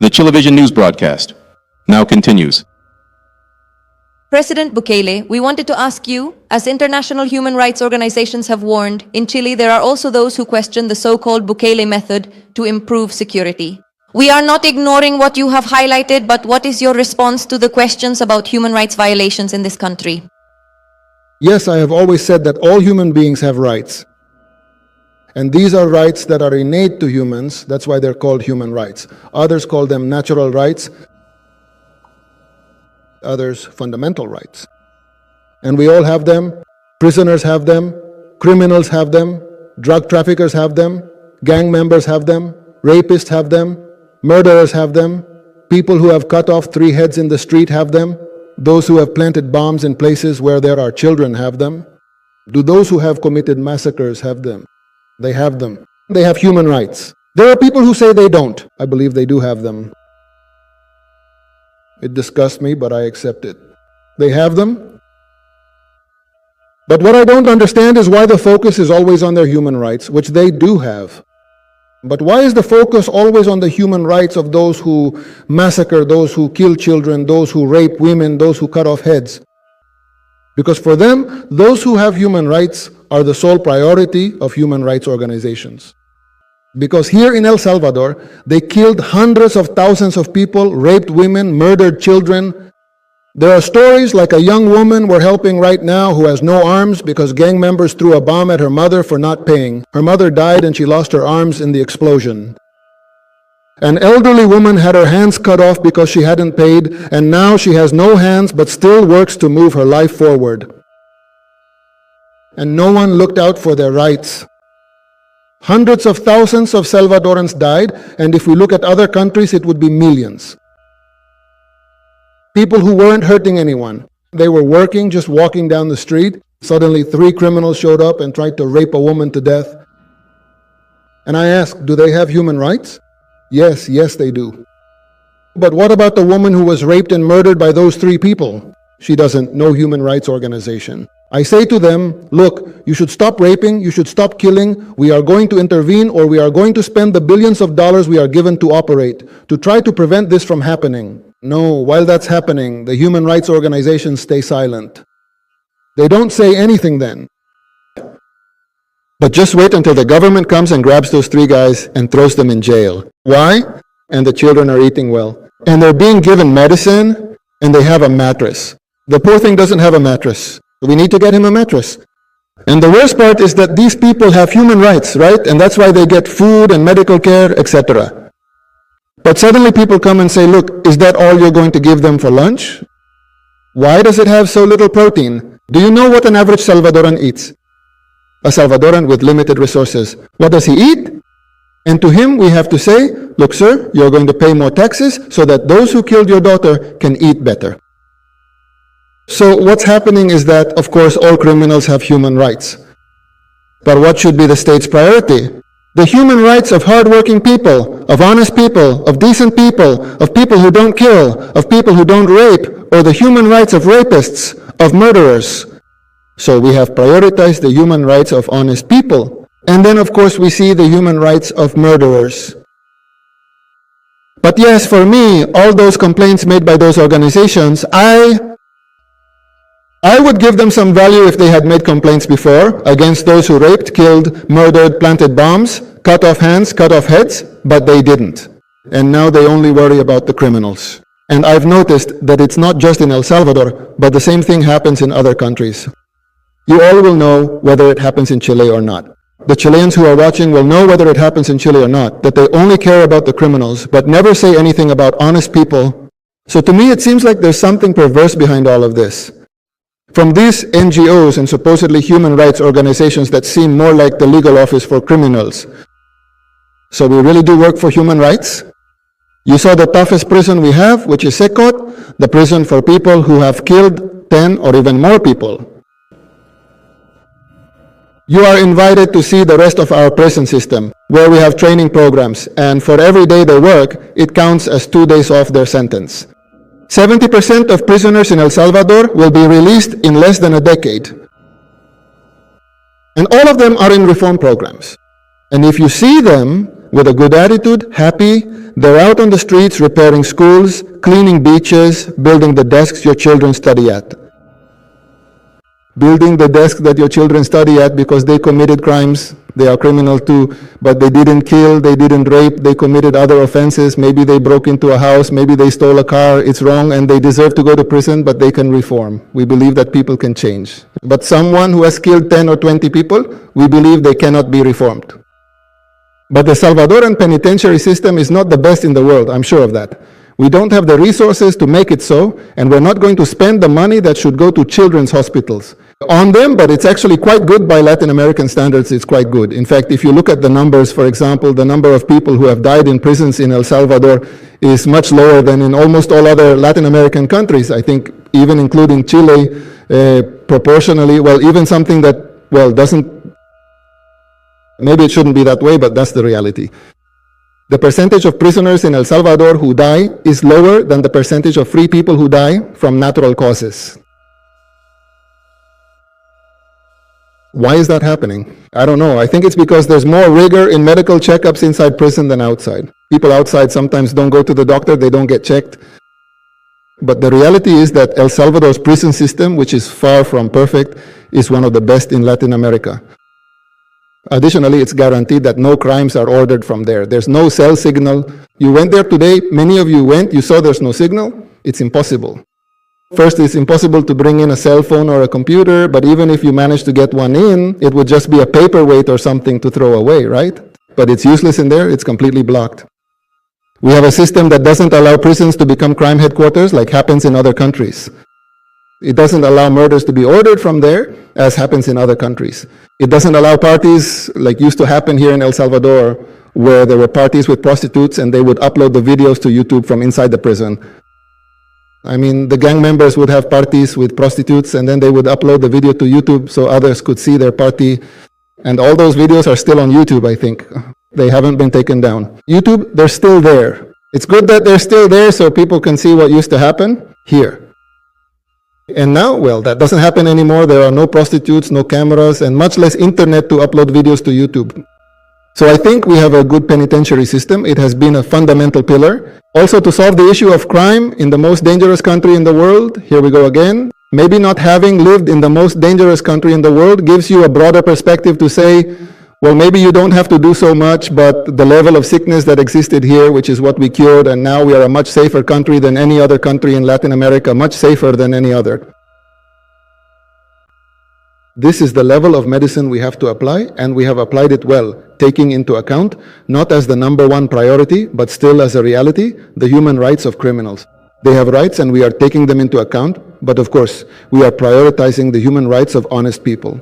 The Chilevision news broadcast now continues. President Bukele, we wanted to ask you, as international human rights organizations have warned, in Chile there are also those who question the so-called Bukele method to improve security. We are not ignoring what you have highlighted, but what is your response to the questions about human rights violations in this country? Yes, I have always said that all human beings have rights. And these are rights that are innate to humans. That's why they're called human rights. Others call them natural rights. Others, fundamental rights. And we all have them. Prisoners have them. Criminals have them. Drug traffickers have them. Gang members have them. Rapists have them. Murderers have them. People who have cut off 3 heads in the street have them. Those who have planted bombs in places where there are children have them. Do those who have committed massacres have them? They have them. They have human rights. There are people who say they don't. I believe they do have them. It disgusts me, but I accept it. They have them. But what I don't understand is why the focus is always on their human rights, which they do have. But why is the focus always on the human rights of those who massacre, those who kill children, those who rape women, those who cut off heads? Because for them, those who have human rights are the sole priority of human rights organizations. Because here in El Salvador, they killed hundreds of thousands of people, raped women, murdered children. There are stories like a young woman we're helping right now who has no arms because gang members threw a bomb at her mother for not paying. Her mother died and she lost her arms in the explosion. An elderly woman had her hands cut off because she hadn't paid, and now she has no hands but still works to move her life forward. And no one looked out for their rights. Hundreds of thousands of Salvadorans died, and if we look at other countries, it would be millions. People who weren't hurting anyone. They were working, just walking down the street. Suddenly 3 criminals showed up and tried to rape a woman to death. And I asked, do they have human rights? Yes, they do. But what about the woman who was raped and murdered by those 3 people? She doesn't. No human rights organization. I say to them, look, you should stop raping, you should stop killing, we are going to intervene, or we are going to spend the billions of dollars we are given to operate, to try to prevent this from happening. No, while that's happening, the human rights organizations stay silent. They don't say anything then. But just wait until the government comes and grabs those 3 guys and throws them in jail. Why? And the children are eating well. And they're being given medicine, and they have a mattress. The poor thing doesn't have a mattress. We need to get him a mattress. And the worst part is that these people have human rights, right? And that's why they get food and medical care, etc. But suddenly people come and say, look, is that all you're going to give them for lunch? Why does it have so little protein? Do you know what an average Salvadoran eats? A Salvadoran with limited resources. What does he eat? And to him we have to say, look sir, you're going to pay more taxes so that those who killed your daughter can eat better. So what's happening is that, of course, all criminals have human rights. But what should be the state's priority? The human rights of hardworking people, of honest people, of decent people, of people who don't kill, of people who don't rape, or the human rights of rapists, of murderers. So we have prioritized the human rights of honest people. And then, of course, we see the human rights of murderers. But yes, for me, all those complaints made by those organizations, I would give them some value if they had made complaints before against those who raped, killed, murdered, planted bombs, cut off hands, cut off heads, but they didn't. And now they only worry about the criminals. And I've noticed that it's not just in El Salvador, but the same thing happens in other countries. You all will know whether it happens in Chile or not. The Chileans who are watching will know whether it happens in Chile or not, that they only care about the criminals, but never say anything about honest people. So to me, it seems like there's something perverse behind all of this. From these NGOs and supposedly human rights organizations that seem more like the legal office for criminals. So we really do work for human rights? You saw the toughest prison we have, which is Secot, the prison for people who have killed 10 or even more people. You are invited to see the rest of our prison system, where we have training programs, and for every day they work, it counts as 2 days off their sentence. 70% of prisoners in El Salvador will be released in less than a decade. And all of them are in reform programs. And if you see them, with a good attitude, happy. They're out on the streets repairing schools, cleaning beaches, building the desks your children study at. Building the desk that your children study at because they committed crimes. They are criminal too, but they didn't kill, they didn't rape, they committed other offenses. Maybe they broke into a house, maybe they stole a car. It's wrong and they deserve to go to prison, but they can reform. We believe that people can change. But someone who has killed 10 or 20 people, we believe they cannot be reformed. But the Salvadoran penitentiary system is not the best in the world, I'm sure of that. We don't have the resources to make it so, and we're not going to spend the money that should go to children's hospitals on them, but it's actually quite good by Latin American standards. It's quite good. In fact, if you look at the numbers, for example, the number of people who have died in prisons in El Salvador is much lower than in almost all other Latin American countries. I think even including Chile, proportionally, well, even something that, well, doesn't, maybe it shouldn't be that way, but that's the reality. The percentage of prisoners in El Salvador who die is lower than the percentage of free people who die from natural causes. Why is that happening? I don't know. I think it's because there's more rigor in medical checkups inside prison than outside. People outside sometimes don't go to the doctor, they don't get checked. But the reality is that El Salvador's prison system, which is far from perfect, is one of the best in Latin America. Additionally, it's guaranteed that no crimes are ordered from there. There's no cell signal. You went there today, many of you went, you saw there's no signal. It's impossible. First, it's impossible to bring in a cell phone or a computer, but even if you manage to get one in, it would just be a paperweight or something to throw away, right? But it's useless in there, it's completely blocked. We have a system that doesn't allow prisons to become crime headquarters like happens in other countries. It doesn't allow murders to be ordered from there, as happens in other countries. It doesn't allow parties, like used to happen here in El Salvador, where there were parties with prostitutes and they would upload the videos to YouTube from inside the prison. I mean, the gang members would have parties with prostitutes and then they would upload the video to YouTube so others could see their party. And all those videos are still on YouTube, I think. They haven't been taken down. YouTube, they're still there. It's good that they're still there so people can see what used to happen here. And now, well, that doesn't happen anymore. There are no prostitutes, no cameras, and much less internet to upload videos to YouTube. So I think we have a good penitentiary system. It has been a fundamental pillar. Also, to solve the issue of crime in the most dangerous country in the world, here we go again. Maybe not having lived in the most dangerous country in the world gives you a broader perspective to say, well, maybe you don't have to do so much, but the level of sickness that existed here, which is what we cured, and now we are a much safer country than any other country in Latin America, much safer than any other. This is the level of medicine we have to apply, and we have applied it well, taking into account, not as the #1 priority, but still as a reality, the human rights of criminals. They have rights and we are taking them into account, but of course, we are prioritizing the human rights of honest people.